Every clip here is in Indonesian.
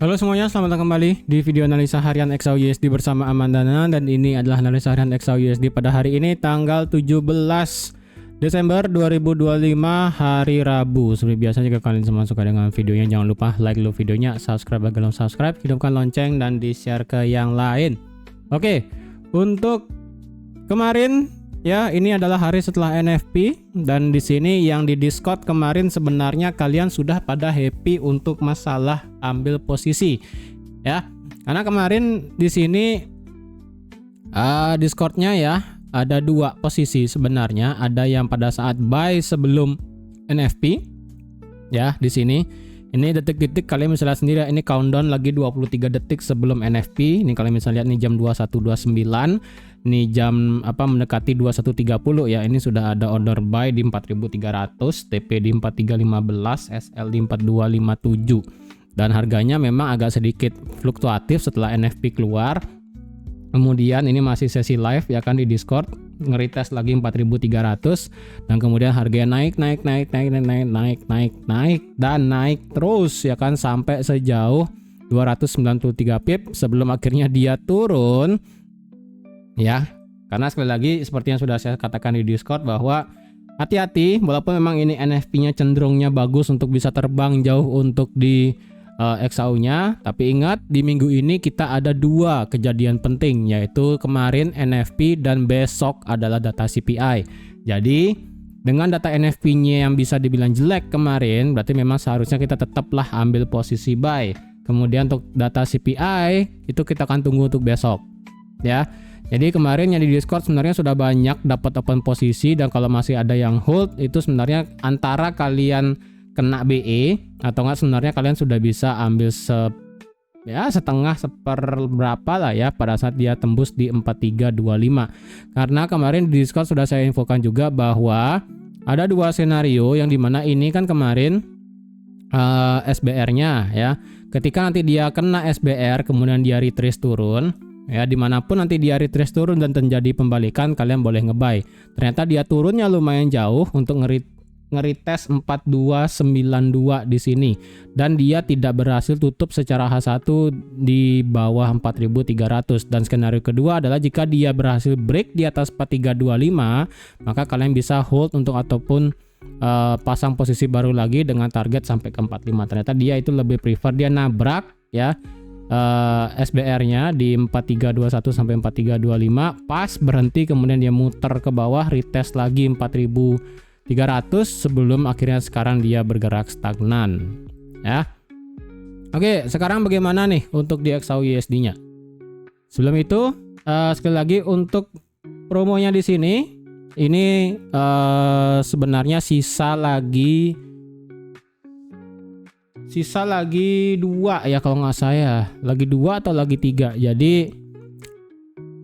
Halo semuanya, selamat datang kembali di video analisa harian XAUUSD bersama Amandana. Dan ini adalah analisa harian XAUUSD pada hari ini tanggal 17 Desember 2025 hari Rabu. Seperti biasa jika kalian semua suka dengan videonya, jangan lupa like dulu videonya, subscribe bagi belum subscribe, hidupkan lonceng dan di share ke yang lain. Oke, untuk kemarin ya, ini adalah hari setelah NFP, dan di sini yang di Discord kemarin sebenarnya kalian sudah pada happy untuk masalah ambil posisi ya. Karena kemarin di sini Discordnya ya ada dua posisi sebenarnya. Ada yang pada saat buy sebelum NFP ya, di sini. Ini detik-detik kalian bisa lihat sendiri, ini countdown lagi 23 detik sebelum NFP. Ini kalian bisa lihat nih jam 21.29. Ini jam mendekati 21.30 ya. Ini sudah ada order buy di 4.300, TP di 4.315, SL di 4.257. Dan harganya memang agak sedikit fluktuatif setelah NFP keluar. Kemudian ini masih sesi live ya kan di Discord, ngeretest lagi 4.300 dan kemudian harganya naik dan naik terus ya kan sampai sejauh 293 pip sebelum akhirnya dia turun ya. Karena sekali lagi seperti yang sudah saya katakan di Discord bahwa hati-hati, walaupun memang ini NFP-nya cenderungnya bagus untuk bisa terbang jauh untuk di XAU-nya, tapi ingat di minggu ini kita ada dua kejadian penting, yaitu kemarin NFP dan besok adalah data CPI. Jadi dengan data NFP-nya yang bisa dibilang jelek kemarin, berarti memang seharusnya kita tetaplah ambil posisi buy. Kemudian untuk data CPI itu kita akan tunggu untuk besok ya. Jadi kemarin yang di Discord sebenarnya sudah banyak dapat open posisi, dan kalau masih ada yang hold itu sebenarnya antara kalian kena BE atau enggak sebenarnya kalian sudah bisa ambil setengah seperberapa lah ya pada saat dia tembus di 4325. Karena kemarin di Discord sudah saya infokan juga bahwa ada dua senario yang dimana ini kan kemarin SBR-nya ya, ketika nanti dia kena SBR kemudian dia retrace turun ya, dimanapun nanti dia retrace turun dan terjadi pembalikan, kalian boleh ngebuy. Ternyata dia turunnya lumayan jauh untuk ngeretest 4292 di sini, dan dia tidak berhasil tutup secara H1 di bawah 4300. Dan skenario kedua adalah jika dia berhasil break di atas 4325, maka kalian bisa hold untuk ataupun pasang posisi baru lagi dengan target sampai ke 45. Ternyata dia itu lebih prefer dia nabrak ya SBR-nya di 4321 sampai 4325, pas berhenti kemudian dia muter ke bawah, retest lagi 4300 sebelum akhirnya sekarang dia bergerak stagnan ya. Oke, sekarang bagaimana nih untuk di XAUUSD-nya? Sebelum itu sekali lagi untuk promonya di sini ini sebenarnya sisa lagi 2 ya kalau nggak saya, lagi 2 atau lagi 3. Jadi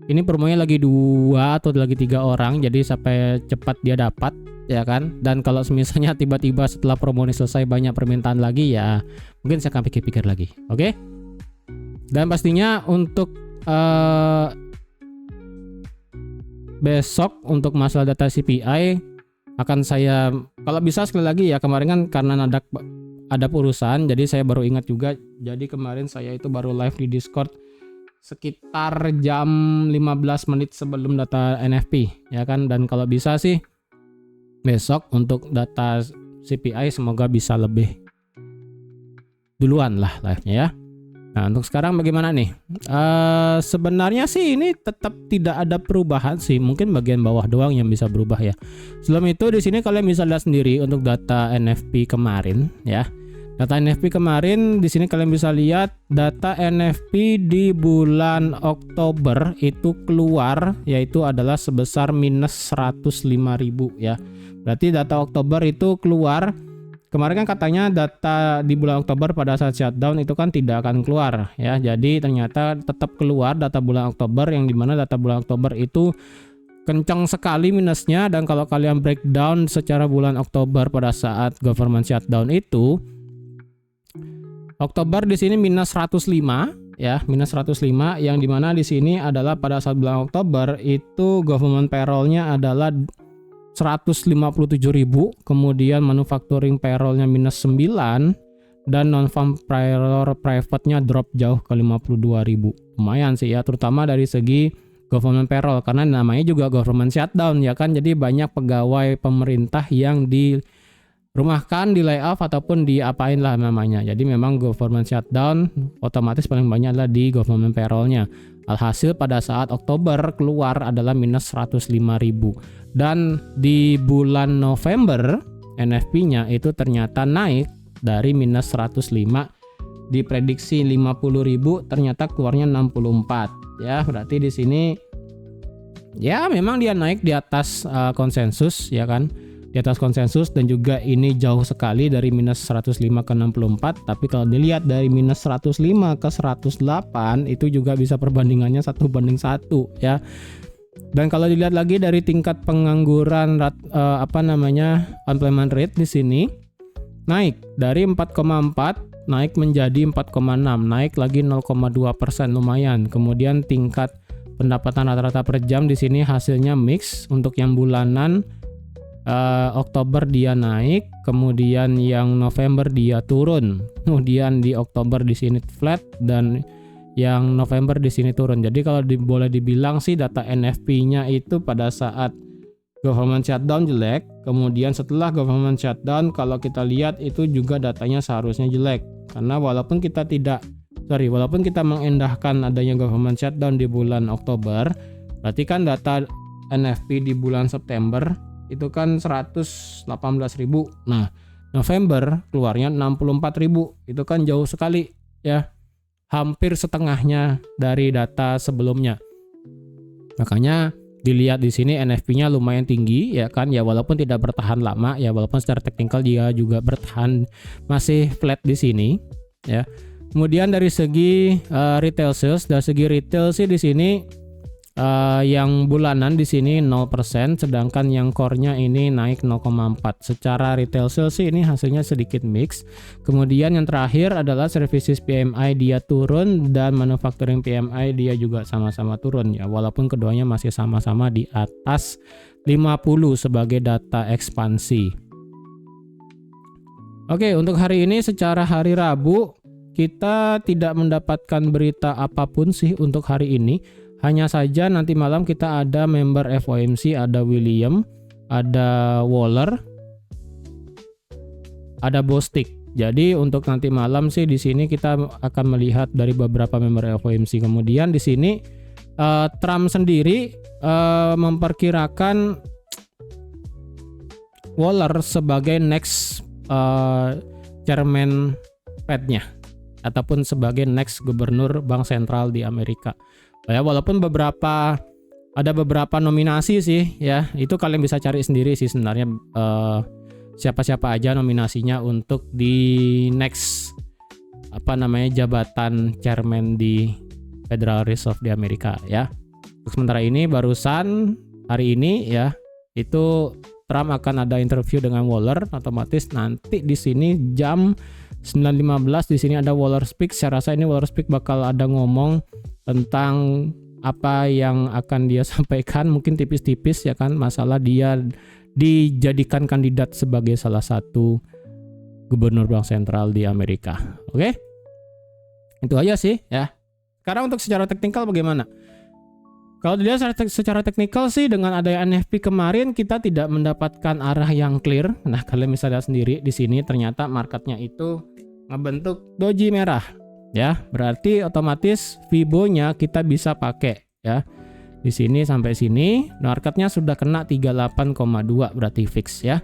ini promonya lagi 2 atau lagi 3 orang, jadi sampai cepat dia dapat ya kan. Dan kalau misalnya tiba-tiba setelah promo ini selesai banyak permintaan lagi ya, mungkin saya akan pikir-pikir lagi. Oke. Dan pastinya untuk besok untuk masalah data CPI akan saya, kalau bisa sekali lagi ya, kemarin kan karena ada urusan jadi saya baru ingat juga. Jadi kemarin saya itu baru live di Discord sekitar jam 15 menit sebelum data NFP ya kan. Dan kalau bisa sih besok untuk data CPI semoga bisa lebih duluan lah live-nya ya. Nah, untuk sekarang bagaimana nih? Sebenarnya sih ini tetap tidak ada perubahan sih, mungkin bagian bawah doang yang bisa berubah ya. Sebelum itu di sini kalian bisa lihat sendiri untuk data NFP kemarin ya. Data NFP kemarin di sini kalian bisa lihat data NFP di bulan Oktober itu keluar, yaitu adalah sebesar minus 105.000 ya. Berarti data Oktober itu keluar. Kemarin kan katanya data di bulan Oktober pada saat shutdown itu kan tidak akan keluar ya. Jadi ternyata tetap keluar data bulan Oktober, yang dimana data bulan Oktober itu kencang sekali minusnya. Dan kalau kalian breakdown secara bulan Oktober pada saat government shutdown itu, Oktober di sini minus 105 ya, minus 105, yang dimana di sini adalah pada saat bulan Oktober itu government payroll-nya adalah 157.000, kemudian manufacturing payroll-nya minus 9, dan non-farm payroll private-nya drop jauh ke 52.000. Lumayan sih ya, terutama dari segi government payroll karena namanya juga government shutdown ya kan. Jadi banyak pegawai pemerintah yang dirumahkan, di layoff ataupun diapain lah namanya. Jadi memang government shutdown otomatis paling banyak adalah di government payroll-nya. Alhasil pada saat Oktober keluar adalah minus 105.000. Dan di bulan November NFP-nya itu ternyata naik dari minus 105, diprediksi 50.000, ternyata keluarnya 64 ya. Berarti di sini ya memang dia naik di atas konsensus ya kan, di atas konsensus, dan juga ini jauh sekali dari minus 105 ke 64. Tapi kalau dilihat dari minus 105 ke 108 itu juga bisa perbandingannya 1:1 ya. Dan kalau dilihat lagi dari tingkat pengangguran unemployment rate di sini naik dari 4,4 naik menjadi 4,6, naik lagi 0,2%, lumayan. Kemudian tingkat pendapatan rata-rata per jam di sini hasilnya mix. Untuk yang bulanan Oktober dia naik, kemudian yang November dia turun, kemudian di Oktober di sini flat, dan yang November di sini turun. Jadi kalau boleh dibilang sih data NFP-nya itu pada saat government shutdown jelek, kemudian setelah government shutdown kalau kita lihat itu juga datanya seharusnya jelek. Karena walaupun kita mengendahkan adanya government shutdown di bulan Oktober, berarti kan data NFP di bulan September itu kan 118.000. Nah, November keluarnya 64.000. Itu kan jauh sekali ya. Hampir setengahnya dari data sebelumnya. Makanya dilihat di sini NFP-nya lumayan tinggi ya kan ya, walaupun tidak bertahan lama ya, walaupun secara teknikal dia juga bertahan masih flat di sini ya. Kemudian dari segi retail sales, dari segi retail sih di sini yang bulanan di sini 0%, sedangkan yang core-nya ini naik 0,4. Secara retail sales sih ini hasilnya sedikit mix. Kemudian yang terakhir adalah services PMI dia turun, dan manufacturing PMI dia juga sama-sama turun ya, walaupun keduanya masih sama-sama di atas 50 sebagai data ekspansi. Oke, untuk hari ini secara hari Rabu kita tidak mendapatkan berita apapun sih untuk hari ini. Hanya saja nanti malam kita ada member FOMC, ada William, ada Waller, ada Bostic. Jadi untuk nanti malam sih di sini kita akan melihat dari beberapa member FOMC. Kemudian di sini Trump sendiri memperkirakan Waller sebagai next chairman Fed-nya ataupun sebagai next gubernur bank sentral di Amerika. Ya, walaupun ada beberapa nominasi sih ya, itu kalian bisa cari sendiri sih sebenarnya siapa-siapa aja nominasinya untuk di next jabatan chairman di Federal Reserve di Amerika ya. Untuk sementara ini barusan hari ini ya, itu Trump akan ada interview dengan Waller, otomatis nanti di sini jam 9.15 di sini ada Waller Speak. Saya rasa ini Waller Speak bakal ada ngomong tentang apa yang akan dia sampaikan, mungkin tipis-tipis ya kan, masalah dia dijadikan kandidat sebagai salah satu gubernur bank sentral di Amerika. Oke? Itu aja sih ya. Sekarang untuk secara teknikal bagaimana? Kalau dilihat secara teknikal sih dengan adanya NFP kemarin kita tidak mendapatkan arah yang clear. Nah, kalian bisa lihat sendiri di sini ternyata marketnya itu ngebentuk doji merah. Ya, berarti otomatis Fibo-nya kita bisa pakai ya. Di sini sampai sini marketnya sudah kena 38,2 berarti fix ya.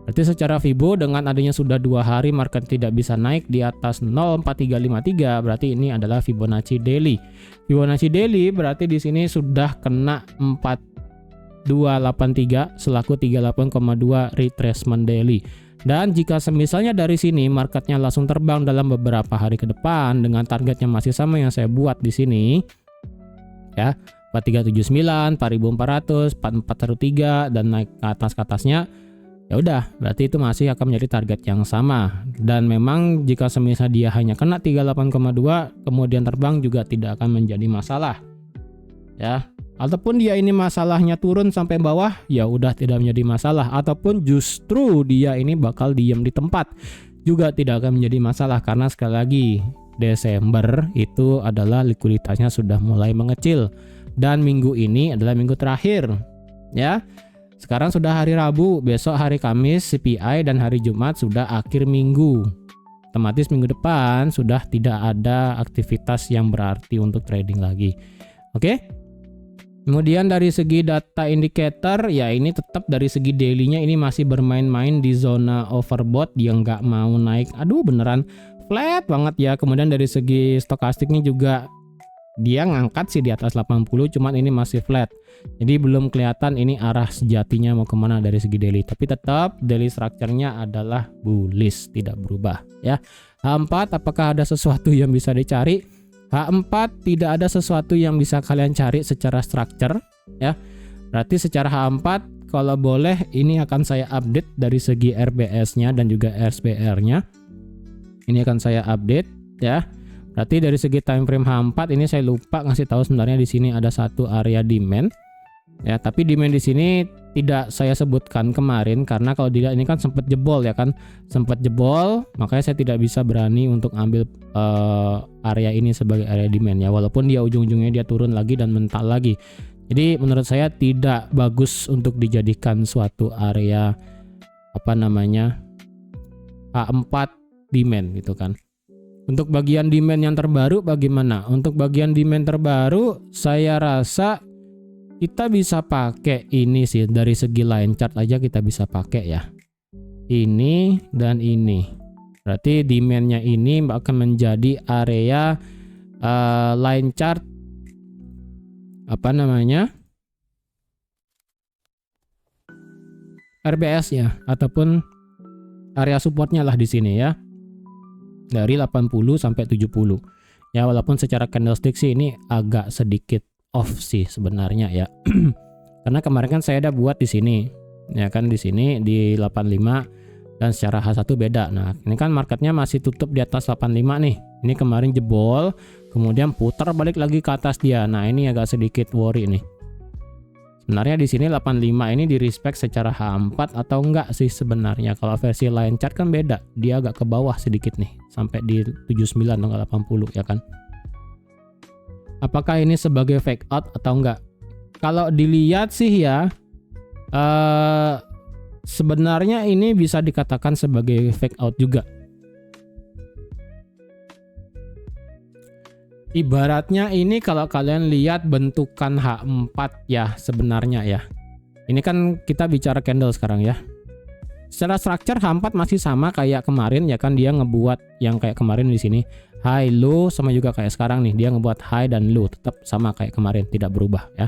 Berarti secara Fibo dengan adanya sudah 2 hari market tidak bisa naik di atas 04353, berarti ini adalah Fibonacci daily. Fibonacci daily berarti di sini sudah kena 4283 selaku 38,2 retracement daily. Dan jika misalnya dari sini marketnya langsung terbang dalam beberapa hari ke depan dengan targetnya masih sama yang saya buat di sini ya, 4379, 4400, 4413 dan naik ke atasnya, ya udah berarti itu masih akan menjadi target yang sama. Dan memang jika semisal dia hanya kena 38,2 kemudian terbang juga tidak akan menjadi masalah ya. Ataupun dia ini masalahnya turun sampai bawah, ya udah tidak menjadi masalah. Ataupun justru dia ini bakal diam di tempat. juga tidak akan menjadi masalah karena sekali lagi Desember itu adalah likuiditasnya sudah mulai mengecil dan minggu ini adalah minggu terakhir ya. Sekarang sudah hari Rabu, besok hari Kamis CPI dan hari Jumat sudah akhir minggu. Otomatis minggu depan sudah tidak ada aktivitas yang berarti untuk trading lagi. Oke? Kemudian dari segi data indicator, ya ini tetap dari segi daily-nya ini masih bermain-main di zona overbought yang nggak mau naik. Aduh beneran flat banget ya. Kemudian dari segi stokastiknya juga dia ngangkat sih di atas 80, cuman ini masih flat. Jadi belum kelihatan ini arah sejatinya mau kemana dari segi daily. Tapi tetap daily structure-nya adalah bullish, tidak berubah ya. H4 apakah ada sesuatu yang bisa dicari? H4 tidak ada sesuatu yang bisa kalian cari secara structure ya. Berarti secara H4 kalau boleh ini akan saya update dari segi RBS-nya dan juga RSBR-nya. Ini akan saya update ya. Berarti dari segi time frame H4 ini saya lupa ngasih tahu sebenarnya di sini ada satu area demand. Ya, tapi demand di sini tidak saya sebutkan kemarin karena kalau dilihat ini kan sempat jebol ya kan. Sempat jebol, makanya saya tidak bisa berani untuk ambil area ini sebagai area demand ya, walaupun dia ujung-ujungnya dia turun lagi dan mental lagi. Jadi menurut saya tidak bagus untuk dijadikan suatu area apa namanya H4 demand gitu kan. Untuk bagian demand yang terbaru bagaimana? Untuk bagian demand terbaru saya rasa kita bisa pakai ini sih, dari segi line chart aja kita bisa pakai ya. Ini dan ini. Berarti demand-nya ini akan menjadi area line chart apa namanya? RBS ya, ataupun area supportnya lah di sini ya. Dari 80 sampai 70. Ya walaupun secara candlestick sih ini agak sedikit off sih sebenarnya ya. Karena kemarin kan saya ada buat di sini. Ya kan di sini di 85 dan secara H1 beda. Nah, ini kan marketnya masih tutup di atas 85 nih. Ini kemarin jebol, kemudian putar balik lagi ke atas dia. Nah, ini agak sedikit worry nih. Sebenarnya di sini 85 ini di respect secara H4 atau enggak sih sebenarnya. Kalau versi line chart kan beda. Dia agak ke bawah sedikit nih, sampai di 79 atau 80 ya kan. Apakah ini sebagai fake out atau enggak? Kalau dilihat sih ya, sebenarnya ini bisa dikatakan sebagai fake out juga. Ibaratnya ini kalau kalian lihat bentukan H4 ya sebenarnya ya. Ini kan kita bicara candle sekarang ya. Secara structure H4 masih sama kayak kemarin ya kan, dia ngebuat yang kayak kemarin di sini. High low sama juga kayak sekarang nih, dia ngebuat high dan low tetap sama kayak kemarin, tidak berubah ya.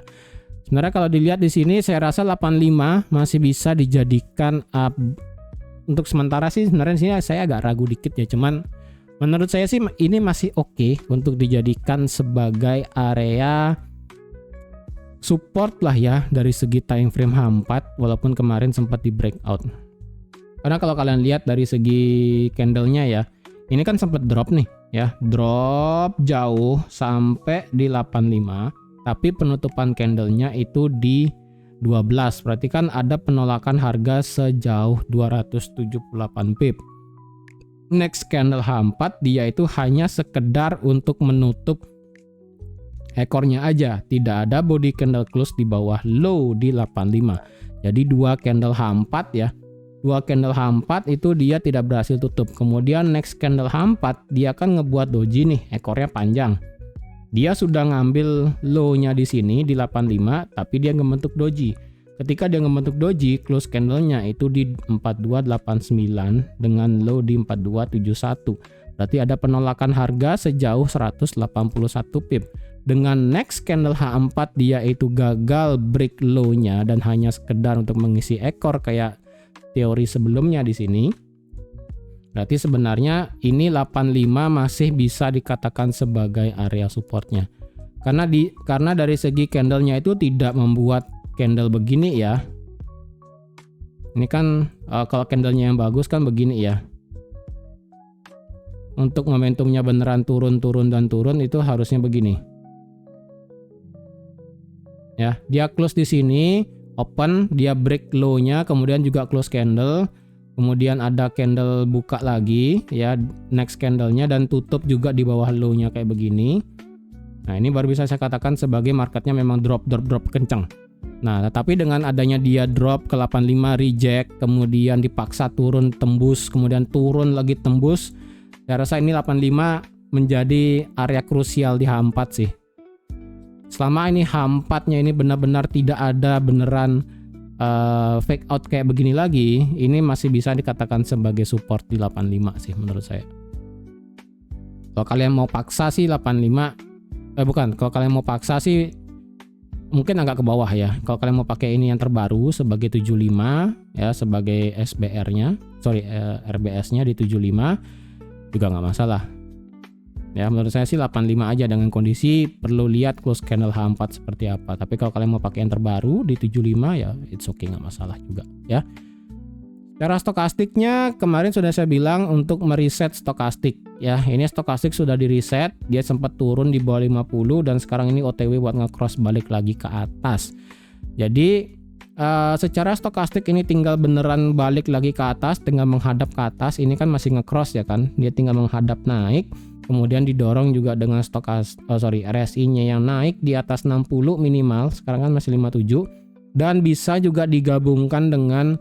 Sebenarnya kalau dilihat di sini saya rasa 85 masih bisa dijadikan untuk sementara sih. Sebenarnya di sini saya agak ragu dikit ya, cuman menurut saya sih ini masih oke untuk dijadikan sebagai area support lah ya dari segi time frame H4 walaupun kemarin sempat di breakout. Karena kalau kalian lihat dari segi candlenya ya, ini kan sempat drop nih ya, drop jauh sampai di 85, tapi penutupan candlenya itu di 12. Berarti kan ada penolakan harga sejauh 278 pip. Next candle H4 dia itu hanya sekedar untuk menutup ekornya aja, tidak ada body candle close di bawah low di 85. Jadi dua candle H4 ya. Dua candle H4 itu dia tidak berhasil tutup. Kemudian next candle H4 dia kan ngebuat doji nih, ekornya panjang. Dia sudah ngambil low-nya di sini di 85 tapi dia ngebentuk doji. Ketika dia ngebentuk doji, close candle-nya itu di 4289 dengan low di 4271. Berarti ada penolakan harga sejauh 181 pip. Dengan next candle H4 dia itu gagal break low-nya dan hanya sekedar untuk mengisi ekor kayak teori sebelumnya di sini. Berarti sebenarnya ini 85 masih bisa dikatakan sebagai area supportnya. Karena dari segi candlenya itu tidak membuat candle begini ya. Ini kan kalau candlenya yang bagus kan begini ya. Untuk momentumnya beneran turun itu harusnya begini. Ya, dia close di sini, open, dia break low-nya, kemudian juga close candle. kemudian ada candle buka lagi ya, next candlenya, dan tutup juga di bawah low-nya kayak begini. Nah ini baru bisa saya katakan sebagai marketnya memang drop kencang. Nah tetapi dengan adanya dia drop ke 85 reject, kemudian dipaksa turun tembus, kemudian turun lagi tembus, saya rasa ini 85 menjadi area krusial di H4 sih. Selama ini H4-nya ini benar-benar tidak ada beneran fake out kayak begini lagi, ini masih bisa dikatakan sebagai support di 85 sih menurut saya. Kalau kalian mau paksa sih 85, kalau kalian mau paksa sih mungkin agak ke bawah ya. Kalau kalian mau pakai ini yang terbaru sebagai 75 ya, sebagai SBR-nya, RBS-nya di 75 juga nggak masalah. Ya menurut saya sih 85 aja, dengan kondisi perlu lihat close candle H4 seperti apa. Tapi kalau kalian mau pakai yang terbaru di 75 ya it's okay, nggak masalah juga ya. Cara stokastiknya kemarin sudah saya bilang untuk mereset stokastik ya. Ini stokastik sudah di reset, dia sempat turun di bawah 50 dan sekarang ini OTW buat nge-cross balik lagi ke atas. Jadi secara stokastik ini tinggal beneran balik lagi ke atas dengan menghadap ke atas. Ini kan masih nge-cross ya kan, dia tinggal menghadap naik, kemudian didorong juga dengan RSI-nya yang naik di atas 60 minimal, sekarang kan masih 57, dan bisa juga digabungkan dengan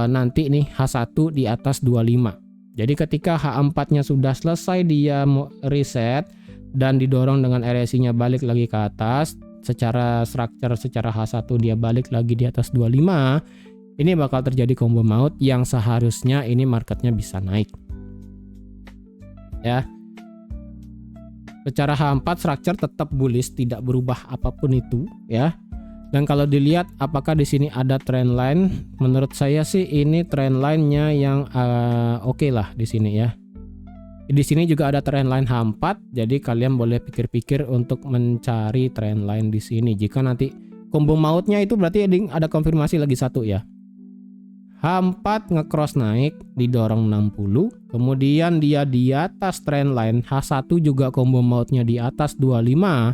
nanti nih H1 di atas 25. Jadi ketika H4-nya sudah selesai dia reset dan didorong dengan RSI-nya balik lagi ke atas, secara structure secara H1 dia balik lagi di atas 25, ini bakal terjadi combo maut yang seharusnya ini marketnya bisa naik. Ya. Secara H4 structure tetap bullish, tidak berubah apapun itu ya. Dan kalau dilihat apakah di sini ada trend line, menurut saya sih ini trend line-nya yang oke lah di sini ya. Di sini juga ada trend line H4, jadi kalian boleh pikir-pikir untuk mencari trend line di sini. Jika nanti combo mautnya itu berarti ada konfirmasi lagi satu ya. H4 nge-cross naik, didorong 60, kemudian dia di atas trend line, H1 juga combo mautnya di atas 25,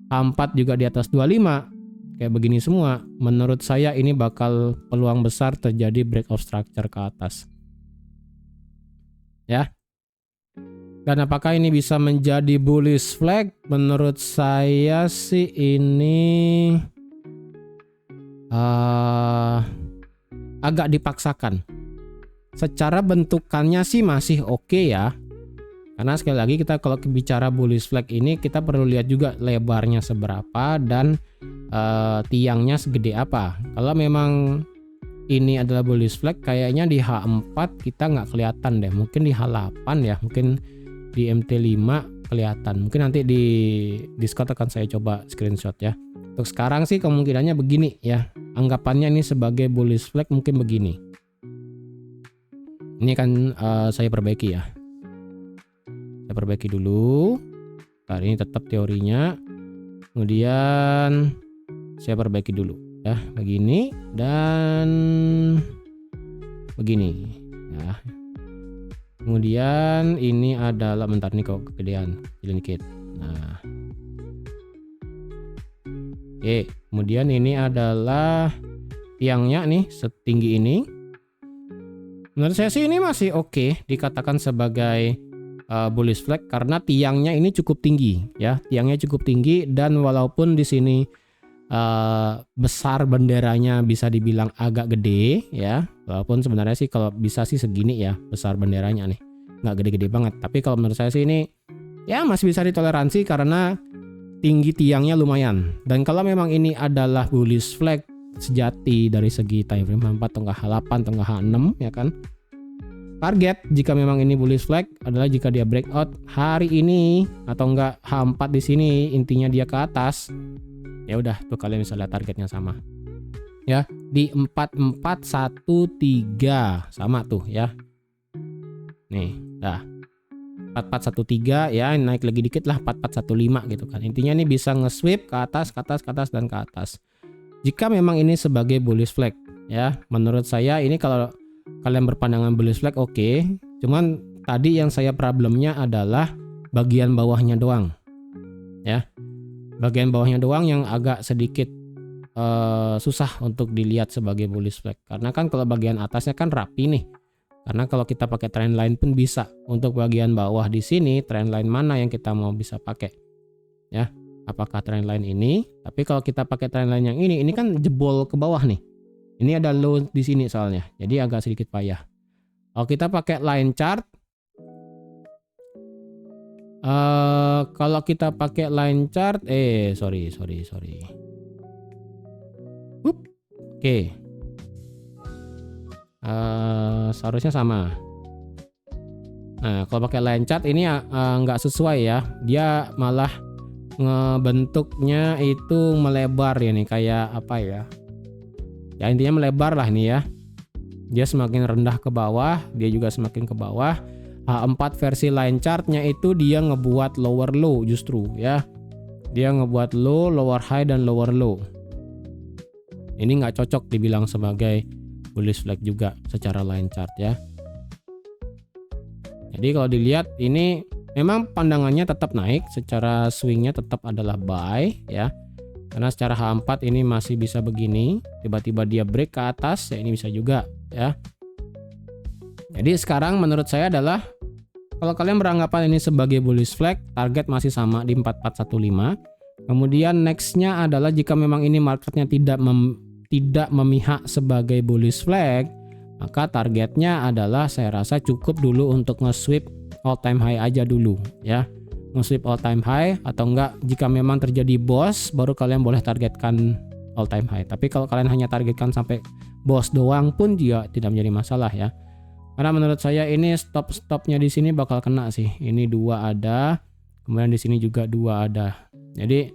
H4 juga di atas 25. Kayak begini semua, menurut saya ini bakal peluang besar terjadi breakout structure ke atas. Ya. Dan apakah ini bisa menjadi bullish flag? Menurut saya sih ini agak dipaksakan. Secara bentukannya sih masih oke ya. Karena sekali lagi kita kalau bicara bullish flag ini kita perlu lihat juga lebarnya seberapa dan tiangnya segede apa. Kalau memang ini adalah bullish flag, kayaknya di H4 kita nggak kelihatan deh. Mungkin di H8 ya, mungkin di MT5 kelihatan. Mungkin nanti di Discord akan saya coba screenshot ya. Untuk sekarang sih kemungkinannya begini ya. Anggapannya ini sebagai bullish flag mungkin begini. Ini kan saya perbaiki ya. Saya perbaiki dulu. Nah, ini tetap teorinya. Kemudian saya perbaiki dulu ya, begini dan begini ya. Kemudian ini adalah, bentar nih kok kegedean, kecilin dikit. Nah, oke. Kemudian ini adalah tiangnya nih setinggi ini. Menurut saya sih ini masih oke dikatakan sebagai bullish flag karena tiangnya ini cukup tinggi ya, tiangnya cukup tinggi dan walaupun di sini besar benderanya bisa dibilang agak gede ya, walaupun sebenarnya sih kalau bisa sih segini ya besar benderanya nih, nggak gede-gede banget, tapi kalau menurut saya sih ini ya masih bisa ditoleransi karena tinggi tiangnya lumayan. Dan kalau memang ini adalah bullish flag sejati dari segi time frame H4 atau H8 atau H6 ya kan, target jika memang ini bullish flag adalah jika dia breakout hari ini atau enggak H4 di sini, intinya dia ke atas. Ya udah tuh kalian bisa lihat targetnya sama. Ya, di 4413 sama tuh ya. Nih, dah. 4413 ya, naik lagi dikit lah 4415 gitu kan. Intinya ini bisa nge-sweep ke atas, ke atas, ke atas dan ke atas. Jika memang ini sebagai bullish flag ya, menurut saya ini kalau kalian berpandangan bullish flag oke. Cuman tadi yang saya problemnya adalah bagian bawahnya doang. Ya. Bagian bawahnya doang yang agak sedikit susah untuk dilihat sebagai bullish flag karena kan kalau bagian atasnya kan rapi nih. Karena kalau kita pakai trendline pun bisa. Untuk bagian bawah di sini trendline mana yang kita mau bisa pakai? Ya, apakah trendline ini? Tapi kalau kita pakai trendline yang ini kan jebol ke bawah nih. Ini ada low di sini soalnya. Jadi agak sedikit payah. Kalau kita pakai line chart, kalau kita pakai line chart, sorry. Oke. Seharusnya sama. Nah, kalau pakai line chart ini nggak sesuai ya. Dia malah ngebentuknya itu melebar ya nih, kayak apa ya? Ya intinya melebar lah nih ya. Dia semakin rendah ke bawah, dia juga semakin ke bawah. H4 versi line chartnya itu dia ngebuat lower low justru ya. Dia ngebuat low, lower high dan lower low. Ini nggak cocok dibilang sebagai bullish flag juga secara line chart ya. Jadi kalau dilihat ini memang pandangannya tetap naik, secara swingnya tetap adalah buy ya. Karena secara H4 ini masih bisa begini, tiba-tiba dia break ke atas ya, ini bisa juga ya. Jadi sekarang menurut saya adalah kalau kalian beranggapan ini sebagai bullish flag, target masih sama di 4415. Kemudian nextnya adalah jika memang ini marketnya tidak memihak sebagai bullish flag, maka targetnya adalah saya rasa cukup dulu untuk nge-sweep all time high aja dulu ya. Nge-sweep all time high atau enggak jika memang terjadi boss baru kalian boleh targetkan all time high. Tapi kalau kalian hanya targetkan sampai boss doang pun juga tidak menjadi masalah ya. Karena menurut saya ini stopnya di sini bakal kena sih. Ini 2 ada, kemudian di sini juga 2 ada. Jadi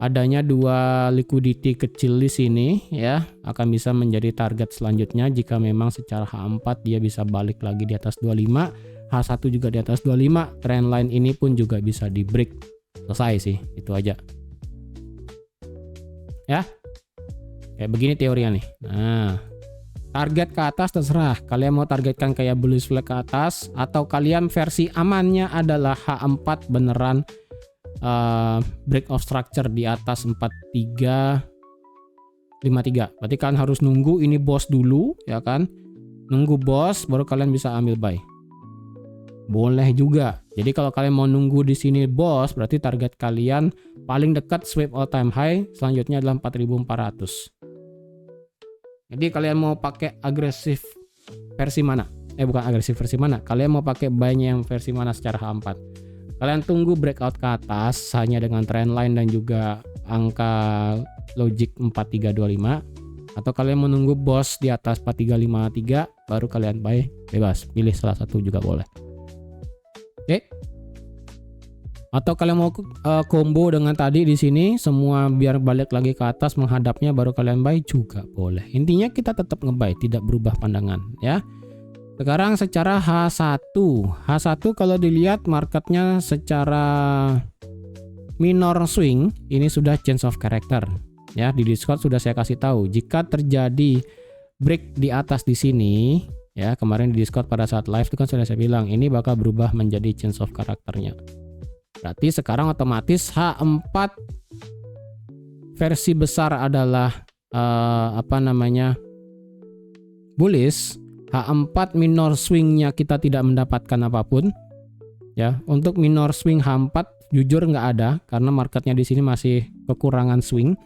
adanya 2 liquidity kecil di sini ya akan bisa menjadi target selanjutnya jika memang secara H4 dia bisa balik lagi di atas 25, H1 juga di atas 25, trendline ini pun juga bisa di break. Selesai sih, itu aja. Ya. Kayak begini teorinya nih. Nah, target ke atas terserah. Kalian mau targetkan kayak bullish flag ke atas atau kalian versi amannya adalah H4 beneran break of structure di atas 4353. Berarti kalian harus nunggu ini boss dulu ya kan. Nunggu boss baru kalian bisa ambil buy. Boleh juga. Jadi kalau kalian mau nunggu di sini boss, berarti target kalian paling dekat sweep all time high selanjutnya adalah 4400. Jadi kalian mau pakai agresif versi mana? Bukan agresif versi mana? Kalian mau pakai buy-nya yang versi mana secara H4? Kalian tunggu breakout ke atas hanya dengan trendline dan juga angka logic 4325, atau kalian menunggu boss di atas 4353 baru kalian buy. Bebas, pilih salah satu juga boleh. Oke. Atau kalian mau combo dengan tadi di sini semua biar balik lagi ke atas menghadapnya baru kalian buy juga boleh. Intinya kita tetap nge-buy, tidak berubah pandangan ya. Sekarang secara H1 kalau dilihat marketnya secara minor swing ini sudah change of character ya. Di Discord sudah saya kasih tahu jika terjadi break di atas di sini ya, kemarin di Discord pada saat live itu kan sudah saya bilang ini bakal berubah menjadi change of karakternya. Berarti sekarang otomatis H4 versi besar adalah bullish. H4 minor swingnya kita tidak mendapatkan apapun ya. Untuk minor swing H4 jujur nggak ada karena marketnya di sini masih kekurangan swing.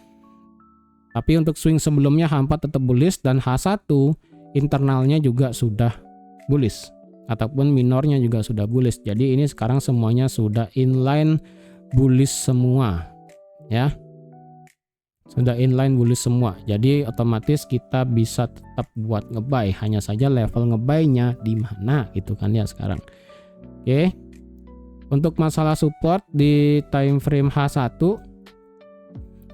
Tapi untuk swing sebelumnya H4 tetap bullish dan H1 internalnya juga sudah bullish ataupun minornya juga sudah bullish. Jadi ini sekarang semuanya sudah inline bullish semua ya. Sudah inline bullish semua. Jadi otomatis kita bisa tetap buat ngebuy, hanya saja level ngebuy-nya di mana gitu kan ya sekarang. Oke. Untuk masalah support di time frame H1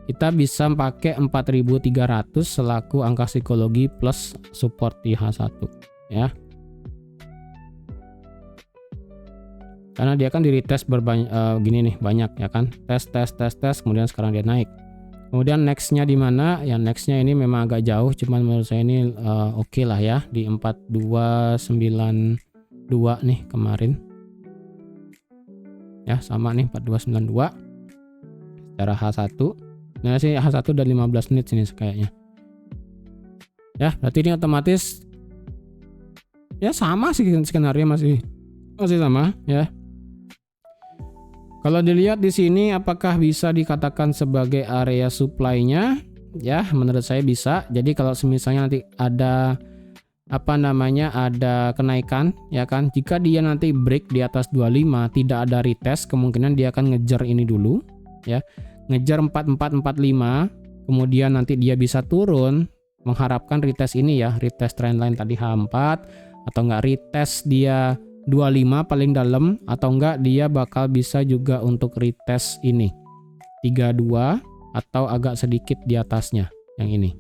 kita bisa pakai 4300 selaku angka psikologi plus support di H1 ya. Karena dia kan di retest gini nih banyak ya kan. Tes kemudian sekarang dia naik. Kemudian nextnya di mana? Ya nextnya ini memang agak jauh, cuman menurut saya ini oke lah ya di 4292 nih kemarin. Ya sama nih 4292 secara H1. Nah sih H1 dan 15 menit sini kayaknya. Ya, berarti ini otomatis ya sama sih skenario masih sama ya. Kalau dilihat di sini apakah bisa dikatakan sebagai area supply-nya? Ya, menurut saya bisa. Jadi kalau misalnya nanti ada ada kenaikan ya kan, jika dia nanti break di atas 25 tidak ada retest, kemungkinan dia akan ngejar ini dulu ya. Ngejar 4445, kemudian nanti dia bisa turun, mengharapkan retest ini ya, retest trendline tadi H4, atau enggak retest dia 25 paling dalam, atau enggak dia bakal bisa juga untuk retest ini 32 atau agak sedikit di atasnya yang ini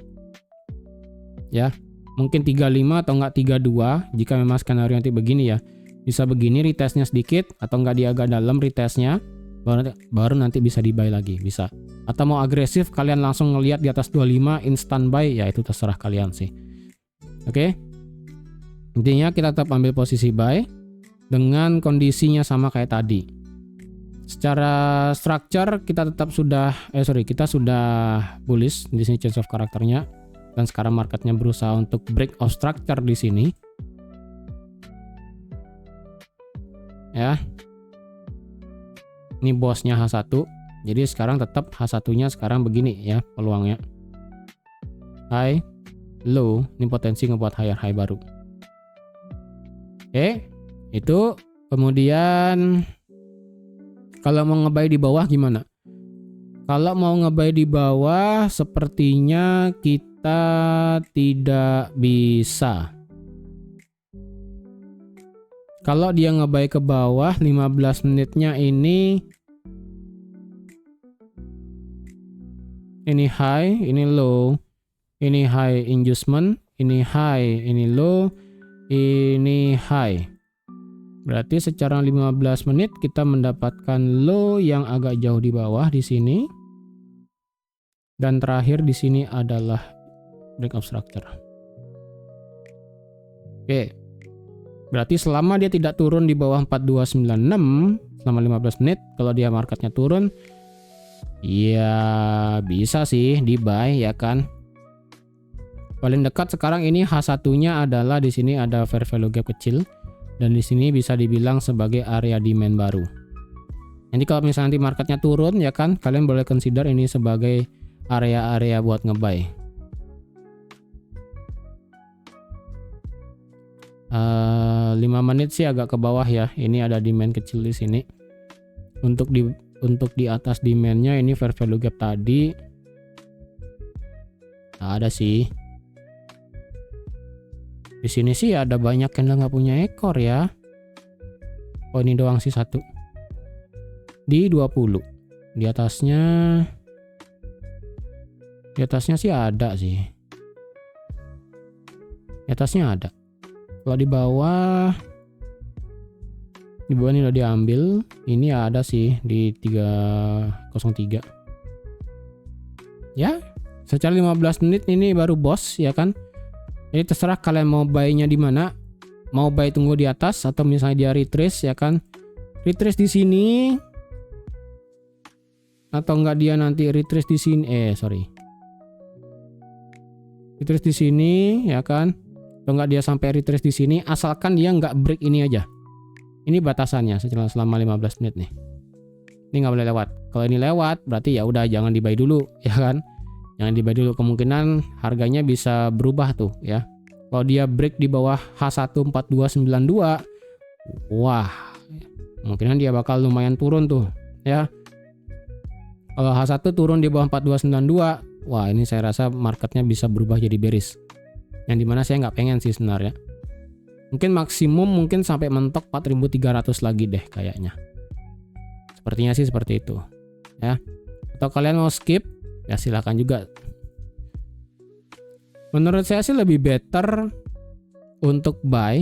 ya, mungkin 35 atau enggak 32 jika memang skenario nanti begini ya, bisa begini retestnya sedikit atau enggak dia agak dalam retestnya, baru nanti bisa di buy lagi bisa. Atau mau agresif kalian langsung ngelihat di atas 25 instant buy, ya itu terserah kalian sih. Oke. Intinya kita tetap ambil posisi buy dengan kondisinya sama kayak tadi. Secara structure kita tetap kita sudah bullish di sini change of karakternya, dan sekarang marketnya berusaha untuk break of structure di sini. Ya. Ini bosnya H1. Jadi sekarang tetap H1-nya sekarang begini ya peluangnya. High, low, ini potensi ngebuat higher high baru. Oke, itu kemudian kalau mau nge-buy di bawah gimana? Kalau mau nge-buy di bawah sepertinya kita tidak bisa. Kalau dia nge-buy ke bawah 15 menitnya ini high, ini low, ini high inducement, ini high, ini low, ini high. Berarti secara 15 menit kita mendapatkan low yang agak jauh di bawah di sini. Dan terakhir di sini adalah break of structure. Oke. Berarti selama dia tidak turun di bawah 4296 selama 15 menit, kalau dia marketnya turun, ya bisa sih di buy ya kan. Paling dekat sekarang ini H1-nya adalah di sini ada fair value gap kecil, dan di sini bisa dibilang sebagai area demand baru. Jadi kalau misalnya nanti marketnya turun ya kan, kalian boleh consider ini sebagai area-area buat nge-buy. 5 menit sih agak ke bawah ya. Ini ada demand kecil di sini. Untuk di atas demandnya ini fair value gap tadi ada sih. Di sini sih ada banyak yang nggak punya ekor ya. Oh ini doang sih satu. Di 20. Di atasnya sih ada sih. Di atasnya ada. Kalau di bawah ini udah diambil. Ini ada sih di 303. Ya, secara 15 menit ini baru bos ya kan. Jadi terserah kalian mau buy-nya di mana. Mau buy tunggu di atas atau misalnya dia retrace ya kan. Retrace di sini atau enggak dia nanti retrace di sini. Retrace di sini ya kan. Atau enggak dia sampai retrace di sini, asalkan dia enggak break ini aja. Ini batasannya selama 15 menit nih. Ini nggak boleh lewat. Kalau ini lewat berarti ya udah jangan di-buy dulu ya kan. Jangan di-buy dulu, kemungkinan harganya bisa berubah tuh ya. Kalau dia break di bawah H14292, wah, kemungkinan dia bakal lumayan turun tuh ya. Kalau H1 turun di bawah 4292, wah ini saya rasa marketnya bisa berubah jadi bearish. Yang dimana saya nggak pengen sih sebenarnya. Mungkin maksimum sampai mentok 4.300 lagi deh kayaknya. Sepertinya sih seperti itu ya. Atau kalian mau skip ya silahkan juga. Menurut saya sih lebih better untuk buy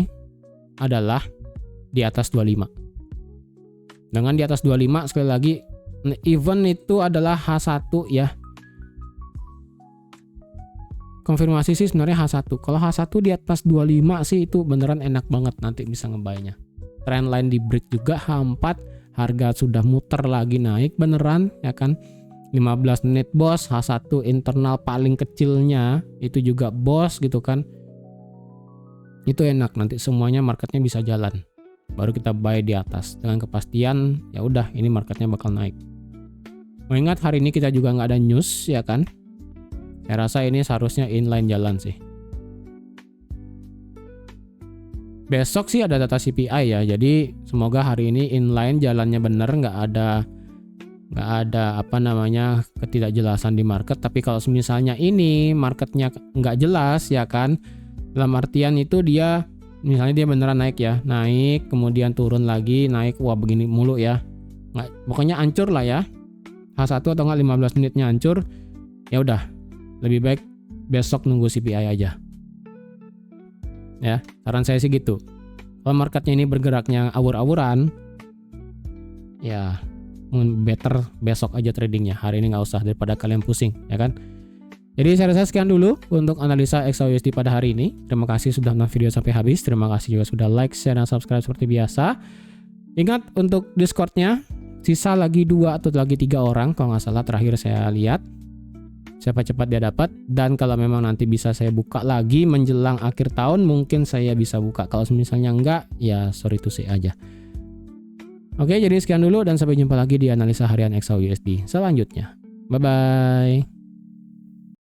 adalah di atas 25. Dengan di atas 25 sekali lagi, even itu adalah H1 ya. Konfirmasi sih sebenarnya H1. Kalau H1 di atas 25 sih itu beneran enak banget nanti bisa ngebuy-nya. Trendline di break juga H4, harga sudah muter lagi naik beneran ya kan. 15 menit bos, H1 internal paling kecilnya itu juga bos gitu kan. Itu enak, nanti semuanya marketnya bisa jalan. Baru kita buy di atas dengan kepastian ya udah ini marketnya bakal naik. Mengingat hari ini kita juga nggak ada news ya kan. Saya rasa ini seharusnya inline jalan sih. Besok sih ada data CPI ya, jadi semoga hari ini inline jalannya bener, nggak ada apa namanya ketidakjelasan di market. Tapi kalau misalnya ini marketnya nggak jelas ya kan, dalam artian itu dia misalnya dia beneran naik ya, naik kemudian turun lagi, naik, wah begini mulu ya, nggak, pokoknya hancur lah ya, H1 atau nggak 15 menitnya hancur, ya udah lebih baik besok nunggu CPI aja ya, saran saya sih gitu. Kalau marketnya ini bergeraknya awur-awuran ya better besok aja tradingnya, hari ini nggak usah daripada kalian pusing ya kan. Jadi saya rasa sekian dulu untuk analisa XAUSD pada hari ini. Terima kasih sudah nonton video sampai habis, terima kasih juga sudah like, share, dan subscribe seperti biasa. Ingat untuk Discordnya sisa lagi 2 atau lagi 3 orang kalau nggak salah terakhir saya lihat. Siapa cepat dia dapat, dan kalau memang nanti bisa saya buka lagi menjelang akhir tahun mungkin saya bisa buka. Kalau misalnya enggak ya sorry to say aja. Oke, jadi sekian dulu dan sampai jumpa lagi di analisa harian XAUSD selanjutnya. Bye bye.